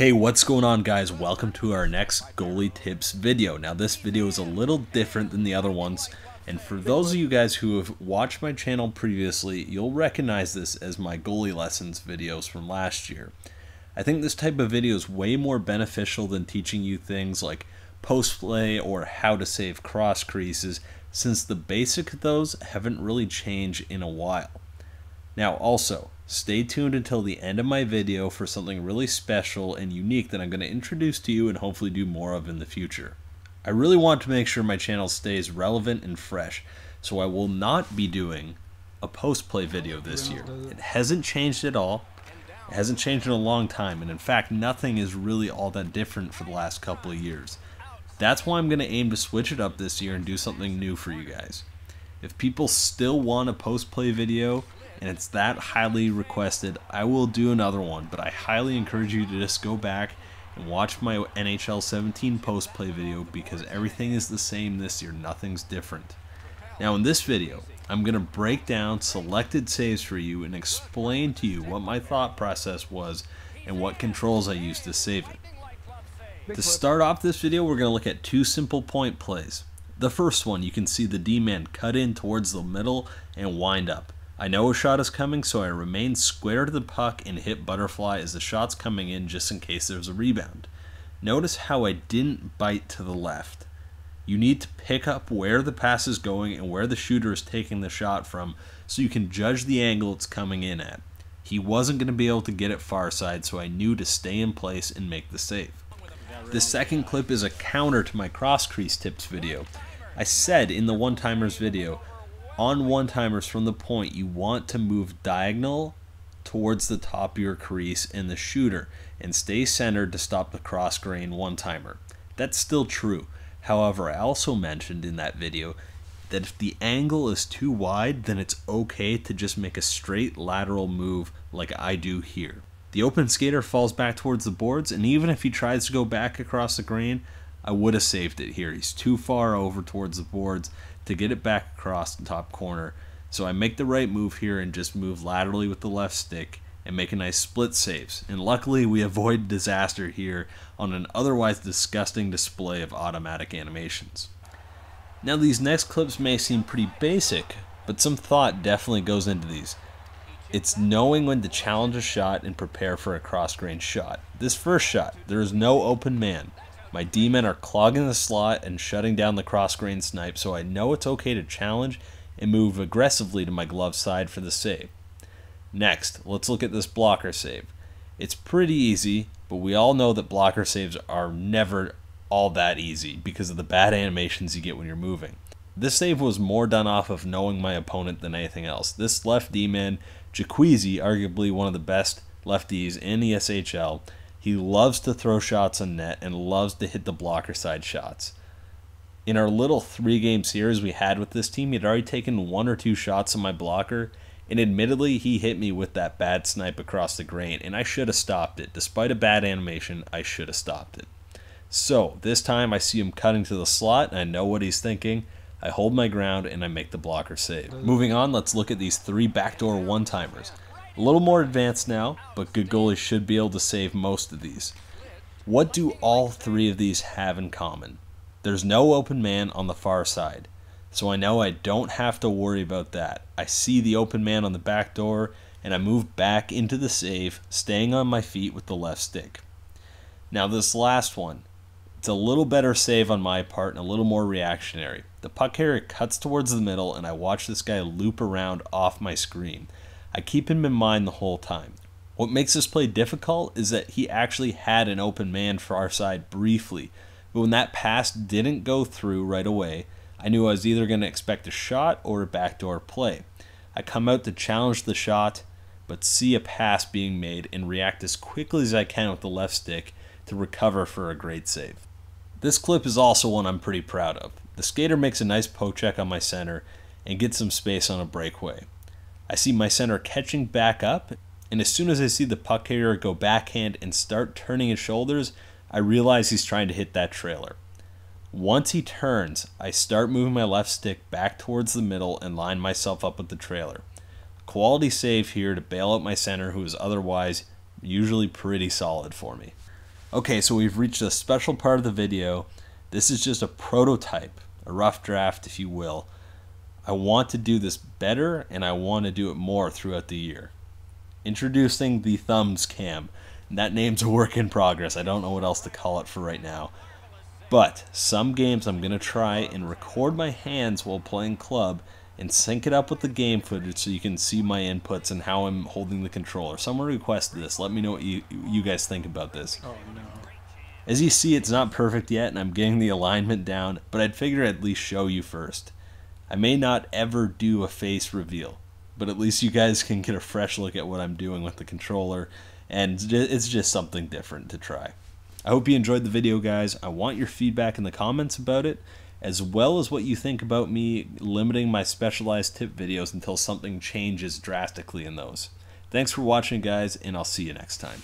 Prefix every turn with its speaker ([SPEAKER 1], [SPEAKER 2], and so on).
[SPEAKER 1] Hey, what's going on, guys? Welcome to our next goalie tips video. Now this video is a little different than the other ones, and for those of you guys who have watched my channel previously, you'll recognize this as my goalie lessons videos from last year. I think this type of video is way more beneficial than teaching you things like post play or how to save cross creases, since the basics of those haven't really changed in a while. Now also, stay tuned until the end of my video for something really special and unique that I'm going to introduce to you and hopefully do more of in the future. I really want to make sure my channel stays relevant and fresh, so I will not be doing a post-play video this year. It hasn't changed at all. It hasn't changed in a long time, and in fact nothing is really all that different for the last couple of years. That's why I'm going to aim to switch it up this year and do something new for you guys. If people still want a post-play video, and it's that highly requested, I will do another one, but I highly encourage you to just go back and watch my NHL 17 post-play video because everything is the same this year, nothing's different. Now in this video, I'm going to break down selected saves for you and explain to you what my thought process was and what controls I used to save it. To start off this video, we're going to look at two simple point plays. The first one, you can see the D-man cut in towards the middle and wind up. I know a shot is coming, so I remain square to the puck and hit butterfly as the shot's coming in just in case there's a rebound. Notice how I didn't bite to the left. You need to pick up where the pass is going and where the shooter is taking the shot from so you can judge the angle it's coming in at. He wasn't going to be able to get it far side, so I knew to stay in place and make the save. This second clip is a counter to my cross crease tips video. I said in the one-timers video, on one-timers from the point, you want to move diagonal towards the top of your crease and the shooter and stay centered to stop the cross-grain one-timer. That's still true. However, I also mentioned in that video that if the angle is too wide, then it's okay to just make a straight lateral move like I do here. The open skater falls back towards the boards, and even if he tries to go back across the grain, I would have saved it here. He's too far over towards the boards to get it back across the top corner. So I make the right move here and just move laterally with the left stick and make a nice split saves. And luckily we avoid disaster here on an otherwise disgusting display of automatic animations. Now these next clips may seem pretty basic, but some thought definitely goes into these. It's knowing when to challenge a shot and prepare for a cross-grain shot. This first shot, there is no open man. My D-men are clogging the slot and shutting down the cross-grain snipe, so I know it's okay to challenge and move aggressively to my glove side for the save. Next, let's look at this blocker save. It's pretty easy, but we all know that blocker saves are never all that easy because of the bad animations you get when you're moving. This save was more done off of knowing my opponent than anything else. This left D-man, THREES, arguably one of the best lefties in the EASHL, he loves to throw shots on net and loves to hit the blocker side shots. In our little 3-game series we had with this team, he'd already taken 1 or 2 shots on my blocker, and admittedly he hit me with that bad snipe across the grain, and I should have stopped it. Despite a bad animation, I should have stopped it. So this time I see him cutting to the slot, and I know what he's thinking. I hold my ground and I make the blocker save. Moving on, let's look at these 3 backdoor one-timers. A little more advanced now, but good goalies should be able to save most of these. What do all 3 of these have in common? There's no open man on the far side, so I know I don't have to worry about that. I see the open man on the back door, and I move back into the save, staying on my feet with the left stick. Now this last one, it's a little better save on my part and a little more reactionary. The puck carrier cuts towards the middle, and I watch this guy loop around off my screen. I keep him in mind the whole time. What makes this play difficult is that he actually had an open man for our side briefly, but when that pass didn't go through right away, I knew I was either going to expect a shot or a backdoor play. I come out to challenge the shot, but see a pass being made and react as quickly as I can with the left stick to recover for a great save. This clip is also one I'm pretty proud of. The skater makes a nice poke check on my center and gets some space on a breakaway. I see my center catching back up, and as soon as I see the puck carrier go backhand and start turning his shoulders, I realize he's trying to hit that trailer. Once he turns, I start moving my left stick back towards the middle and line myself up with the trailer. A quality save here to bail out my center, who is otherwise usually pretty solid for me. Okay, so we've reached a special part of the video. This is just a prototype, a rough draft if you will. I want to do this better and I want to do it more throughout the year. Introducing the thumbs cam. That name's a work in progress. I don't know what else to call it for right now. But some games I'm going to try and record my hands while playing club and sync it up with the game footage so you can see my inputs and how I'm holding the controller. Someone requested this. Let me know what you guys think about this.
[SPEAKER 2] Oh no.
[SPEAKER 1] As you see, it's not perfect yet and I'm getting the alignment down, but I'd figure I'd at least show you first. I may not ever do a face reveal, but at least you guys can get a fresh look at what I'm doing with the controller, and it's just something different to try. I hope you enjoyed the video, guys. I want your feedback in the comments about it, as well as what you think about me limiting my specialized tip videos until something changes drastically in those. Thanks for watching, guys, and I'll see you next time.